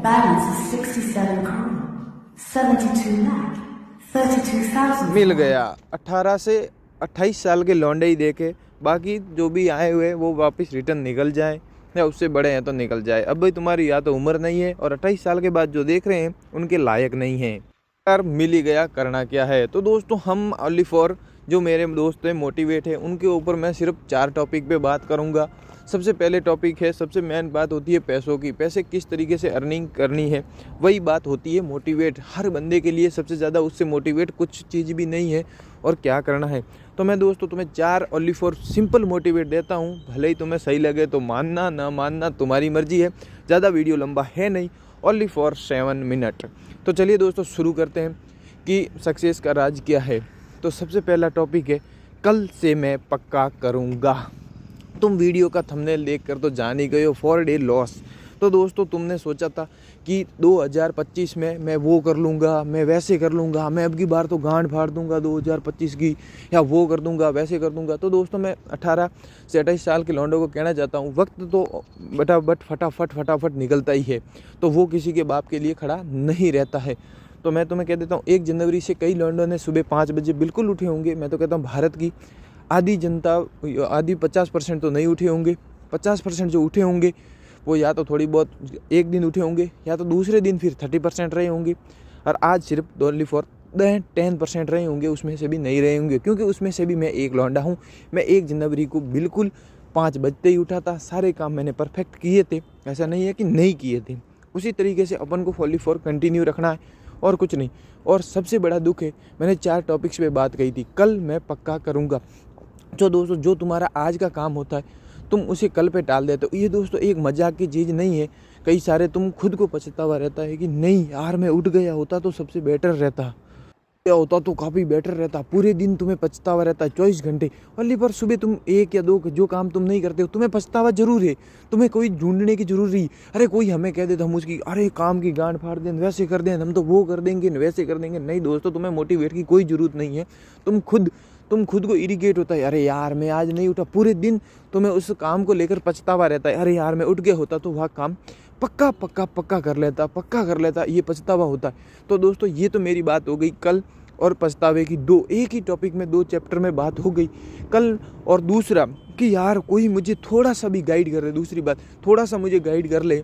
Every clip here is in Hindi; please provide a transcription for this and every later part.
balance is 67 crore, 72 lakh, 32,000. मिल गया। 18 से 28 साल के लौंडे ही देखे, बाकी जो भी आए हुए वो वापस रिटर्न निकल जाए, या उससे बड़े हैं तो निकल जाए। अब भाई तुम्हारी या तो उम्र नहीं है, और 28 साल के बाद जो देख रहे हैं उनके लायक नहीं है। यार मिल ही गया, करना क्या है। तो दोस्तों हम ओनली फॉर जो मेरे दोस्त हैं मोटिवेट है, उनके ऊपर मैं सिर्फ 4 टॉपिक पे बात करूँगा। सबसे पहले टॉपिक है, सबसे मेन बात होती है पैसों की, पैसे किस तरीके से अर्निंग करनी है, वही बात होती है मोटिवेट। हर बंदे के लिए सबसे ज़्यादा उससे मोटिवेट कुछ चीज़ भी नहीं है और क्या करना है। तो मैं दोस्तों तुम्हें 4 ओनली फॉर सिंपल मोटिवेट देता हूँ, भले ही तुम्हें सही लगे तो मानना, ना मानना तुम्हारी मर्जी है। ज़्यादा वीडियो लंबा है नहीं, ओनली फॉर 7 मिनट। तो चलिए दोस्तों शुरू करते हैं कि सक्सेस का राज क्या है। तो सबसे पहला टॉपिक है, कल से मैं पक्का करूँगा। तुम वीडियो का थंबनेल देखकर तो जान ही गए हो, 4 डे लॉस। तो दोस्तों तुमने सोचा था कि 2025 में मैं वो कर लूँगा, मैं वैसे कर लूँगा, मैं अब की बार तो गांड फाड़ दूँगा 2025 की, या वो कर दूँगा, वैसे कर दूँगा। तो दोस्तों मैं 18 से 28 साल के लौंडों को कहना चाहता हूँ, वक्त तो फटाफट निकलता ही है, तो वो किसी के बाप के लिए खड़ा नहीं रहता है। तो मैं तुम्हें कह देता हूँ 1 जनवरी से कई लौंडों ने सुबह 5 बजे बिल्कुल उठे होंगे। मैं तो कहता हूँ भारत की आधी जनता, आधी 50% तो नहीं उठे होंगे। 50% जो उठे होंगे वो या तो थोड़ी बहुत एक दिन उठे होंगे, या तो दूसरे दिन फिर 30% रहे होंगे, और आज सिर्फ ओनली फॉर 10% रहे होंगे, उसमें से भी नहीं रहे होंगे, क्योंकि उसमें से भी मैं एक लौंडा हूँ। मैं 1 जनवरी को बिल्कुल 5 बजते ही उठा था, सारे काम मैंने परफेक्ट किए थे, ऐसा नहीं है कि नहीं किए थे। उसी तरीके से अपन को ओनली फॉर कंटिन्यू रखना है और कुछ नहीं। और सबसे बड़ा दुख है, मैंने 4 टॉपिक्स पे बात कही थी, कल मैं पक्का करूँगा। जो दोस्तों जो तुम्हारा आज का काम होता है तुम उसे कल पे टाल देते हो, ये दोस्तों एक मजाक की चीज़ नहीं है। कई सारे तुम खुद को पछतावा रहता है कि नहीं यार मैं उठ गया होता तो सबसे बेटर रहता, क्या होता तो काफ़ी बेटर रहता। पूरे दिन तुम्हें पछतावा रहता है 24 घंटे, ओनली पर सुबह तुम 1 या 2 जो काम तुम नहीं करते हो तुम्हें पछतावा जरूर है। तुम्हें कोई ढूंढने की जरूर नहीं। अरे कोई हमें कह दे तो हम उसकी अरे काम की गांड फाड़ दें, वैसे कर दें, हम तो वो कर देंगे, वैसे कर देंगे। नहीं दोस्तों, तुम्हें मोटिवेट की कोई ज़रूरत नहीं है। तुम खुद को इरिटेट होता है, अरे यार मैं आज नहीं उठा। पूरे दिन तुम्हें उस काम को लेकर पछतावा रहता है, अरे यार मैं उठ गया होता तो वह काम पक्का कर लेता, ये पछतावा होता है। तो दोस्तों ये तो मेरी बात हो गई कल और पछतावे की, 2 एक ही टॉपिक में 2 चैप्टर में बात हो गई कल। और दूसरा कि यार कोई मुझे थोड़ा सा भी गाइड कर ले, दूसरी बात थोड़ा सा मुझे गाइड कर ले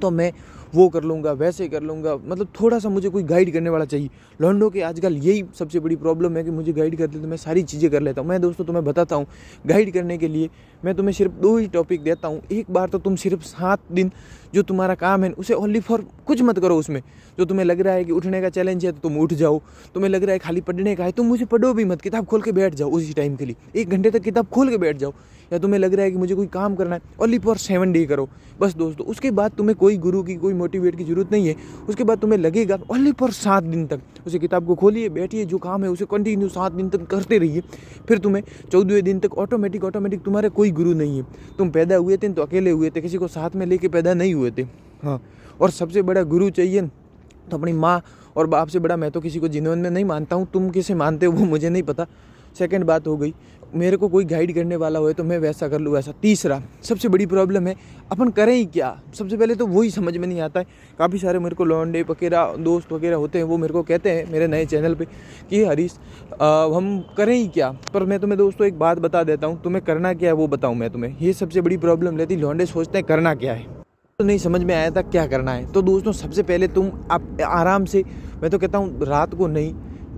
तो मैं वो कर लूँगा, वैसे कर लूँगा। मतलब थोड़ा सा मुझे कोई गाइड करने वाला चाहिए। लॉन्डो के आजकल यही सबसे बड़ी प्रॉब्लम है कि मुझे गाइड कर दे तो मैं सारी चीज़ें कर लेता हूँ। मैं दोस्तों तुम्हें बताता हूँ, गाइड करने के लिए मैं तुम्हें सिर्फ 2 ही टॉपिक देता हूँ। एक बार तो तुम सिर्फ 7 दिन जो तुम्हारा काम है उसे ओनली फॉर कुछ मत करो। उसमें जो तुम्हें लग रहा है कि उठने का चैलेंज है तो तुम उठ जाओ, तुम्हें लग रहा है खाली पढ़ने का है तुम मुझे पढ़ो भी मत, किताब खोल के बैठ जाओ उसी टाइम के लिए, 1 घंटे तक किताब खोल के बैठ जाओ। या तुम्हें लग रहा है कि मुझे कोई काम करना है, ओनली फॉर 7 डे करो बस दोस्तों। उसके बाद तुम्हें कोई गुरु की, कोई मोटिवेट की जरूरत नहीं है। उसके बाद तुम्हें लगेगा ओनली फॉर 7 दिन तक उसे किताब को खोलिए, बैठिए, जो काम है उसे कंटिन्यू 7 दिन तक करते रहिए। फिर तुम्हें 14वें दिन तक ऑटोमेटिक तुम्हारे कोई गुरु नहीं है। तुम पैदा हुए थे तो अकेले हुए थे, किसी को साथ में लेके पैदा नहीं हुए थे। हाँ, और सबसे बड़ा गुरु चाहिए तो अपनी माँ और बाप से बड़ा मैं तो किसी को जीवन में नहीं मानता हूँ। तुम किसे मानते हो वो मुझे नहीं पता। सेकंड बात हो गई, मेरे को कोई गाइड करने वाला हो तो मैं वैसा कर लूँ वैसा। तीसरा सबसे बड़ी प्रॉब्लम है अपन करें ही क्या, सबसे पहले तो वही समझ में नहीं आता है। काफ़ी सारे मेरे को लौंडे वगैरह दोस्त वगैरह होते हैं, वो मेरे को कहते हैं मेरे नए चैनल पे कि हरीश हम करें ही क्या। पर मैं तुम्हें दोस्तों एक बात बता देता हूँ, तुम्हें करना क्या है वो बताऊँ मैं तुम्हें। ये सबसे बड़ी प्रॉब्लम रहती, लौंडे सोचते हैं करना क्या है, तो नहीं समझ में आया था क्या करना है। तो दोस्तों सबसे पहले तुम आप आराम से, मैं तो कहता हूँ रात को नहीं,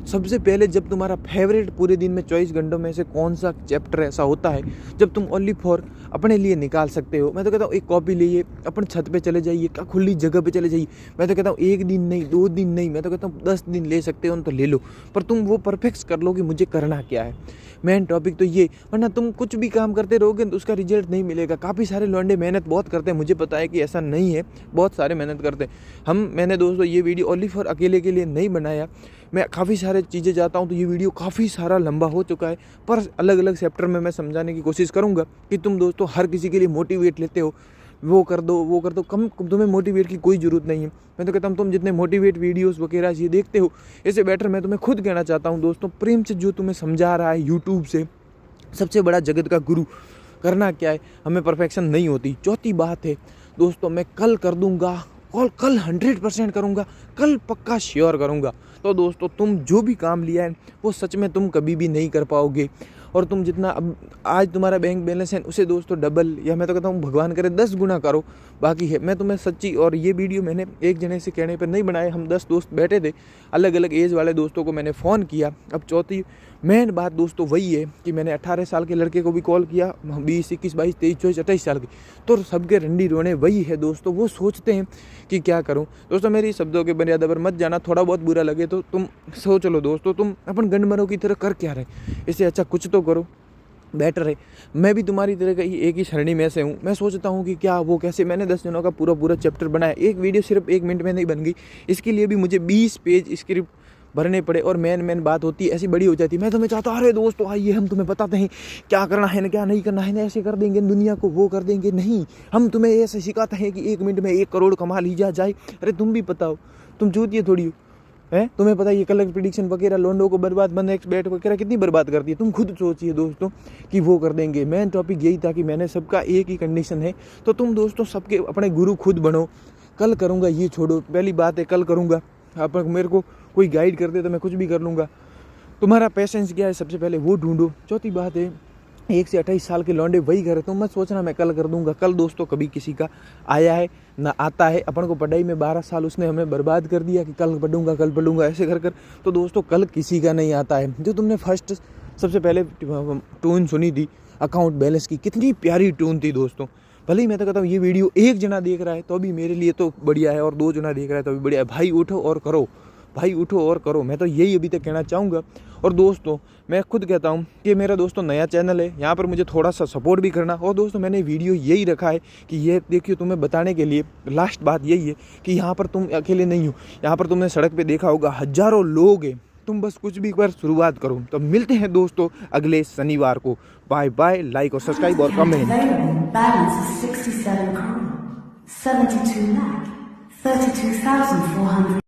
सबसे पहले जब तुम्हारा फेवरेट पूरे दिन में 24 घंटों में से कौन सा चैप्टर ऐसा होता है जब तुम ओनली फॉर अपने लिए निकाल सकते हो। मैं तो कहता हूँ एक कॉपी लीजिए, अपन छत पे चले जाइए, क्या खुली जगह पे चले जाइए। मैं तो कहता हूँ 1 दिन नहीं, 2 दिन नहीं, मैं तो कहता हूँ 10 दिन ले सकते हो तो ले लो, पर तुम वो परफेक्ट कर लो कि मुझे करना क्या है। मेन टॉपिक तो ये, वरना तुम कुछ भी काम करते रहोगे तो उसका रिजल्ट नहीं मिलेगा। काफ़ी सारे लौंडे मेहनत बहुत करते हैं, मुझे पता है कि ऐसा नहीं है, बहुत सारे मेहनत करते हैं। मैंने दोस्तों ये वीडियो ओनली फॉर अकेले के लिए नहीं बनाया, मैं काफ़ी सारे चीज़ें जाता हूँ तो ये वीडियो काफ़ी सारा लंबा हो चुका है। पर अलग अलग चैप्टर में मैं समझाने की कोशिश करूँगा कि तुम दोस्तों हर किसी के लिए मोटिवेट लेते हो, वो कर दो, कम तुम्हें मोटिवेट की कोई ज़रूरत नहीं है। मैं तो कहता हूँ तुम जितने मोटिवेट वीडियोस वगैरह ये देखते हो, इससे बेटर मैं तुम्हें खुद कहना चाहता हूँ दोस्तों, प्रेम से जो तुम्हें समझा रहा है यूट्यूब से, सबसे बड़ा जगत का गुरु। करना क्या है, हमें परफेक्शन नहीं होती। चौथी बात है दोस्तों, मैं कल कर दूंगा कॉल कल 100% करूँगा, कल पक्का श्योर करूँगा। तो दोस्तों तुम जो भी काम लिया है वो सच में तुम कभी भी नहीं कर पाओगे। और तुम जितना अब आज तुम्हारा बैंक बैलेंस है उसे दोस्तों डबल, या मैं तो कहता हूँ भगवान करे 10 गुना करो। बाकी है मैं तुम्हें सच्ची, और ये वीडियो मैंने एक जने से कहने पर नहीं बनाए, हम 10 दोस्त बैठे थे, अलग अलग एज वाले दोस्तों को मैंने फ़ोन किया। अब चौथी मेन बात दोस्तों वही है कि मैंने 18 साल के लड़के को भी कॉल किया, 20, 21, 22, 23, 24, 28 साल की, तो सबके रंडी रोने वही है दोस्तों। वो सोचते हैं कि क्या करूं। दोस्तों मेरी शब्दों के मर्यादा पर मत जाना, थोड़ा बहुत बुरा लगे तो तुम सोच लो दोस्तों, तुम अपन गंडमरों की तरह कर क्या रहे, इससे अच्छा कुछ तो करो, बेटर है। मैं भी तुम्हारी तरह का ही एक ही श्रेणी में से हूँ। मैं सोचता हूँ कि क्या वो कैसे, मैंने 10 जनों का पूरा चैप्टर बनाया। एक वीडियो सिर्फ 1 मिनट में नहीं बन गई, इसके लिए भी मुझे 20 पेज स्क्रिप्ट भरने पड़े, और मेन बात होती है ऐसी बड़ी हो जाती है। मैं तुम्हें चाहता अरे दोस्तों आइए हम तुम्हें बताते हैं क्या करना है ना क्या नहीं करना है ना, ऐसे कर देंगे दुनिया को, वो कर देंगे। नहीं, हम तुम्हें ऐसे सिखाते हैं कि 1 मिनट में 1 करोड़ कमा लीजा जाए। अरे तुम भी पता हो, तुम चूतिए थोड़ी हो है, तुम्हें पता है ये कलर प्रिडिक्शन वगैरह लोंडो को बर्बाद, बंद एक्सबेट वगैरह कितनी बर्बाद करती है। तुम खुद सोचिए दोस्तों कि वो कर देंगे। मेन टॉपिक यही था कि मैंने सबका एक ही कंडीशन है, तो तुम दोस्तों सबके अपने गुरु खुद बनो। कल करूँगा ये छोड़ो, पहली बात है कल करूँगा। आप मेरे को कोई गाइड कर दे तो मैं कुछ भी कर लूँगा। तुम्हारा पेशेंस क्या है सबसे पहले वो ढूंढो। चौथी बात है 1 से 28 साल के लौंडे वही करे, तुम मत सोचना मैं कल कर दूंगा। कल दोस्तों कभी किसी का आया है ना आता है। अपन को पढ़ाई में 12 साल उसने हमें बर्बाद कर दिया कि कल पढ़ूंगा ऐसे कर तो दोस्तों कल किसी का नहीं आता है। जो तुमने फर्स्ट सबसे पहले टून सुनी थी अकाउंट बैलेंस की, कितनी प्यारी टून थी दोस्तों। भले ही मैं तो कहता हूँ ये वीडियो 1 जना देख रहा है तो भी मेरे लिए तो बढ़िया है, और 2 जना देख रहा है तो भी बढ़िया है। भाई उठो और करो, भाई उठो और करो, मैं तो यही अभी तक कहना चाहूँगा। और दोस्तों मैं खुद कहता हूँ कि मेरा दोस्तों नया चैनल है, यहाँ पर मुझे थोड़ा सा सपोर्ट भी करना। और दोस्तों मैंने वीडियो यही रखा है कि ये देखिए तुम्हें बताने के लिए, लास्ट बात यही है कि यहाँ पर तुम अकेले नहीं हो। यहाँ पर तुमने सड़क पे देखा होगा हजारों लोग हैं, तुम बस कुछ भी एक बार शुरुआत करो। तो मिलते हैं दोस्तों अगले शनिवार को। बाय बाय, लाइक और सब्सक्राइब और comment. Balance is 67 crore, 72 lakh, 32,400.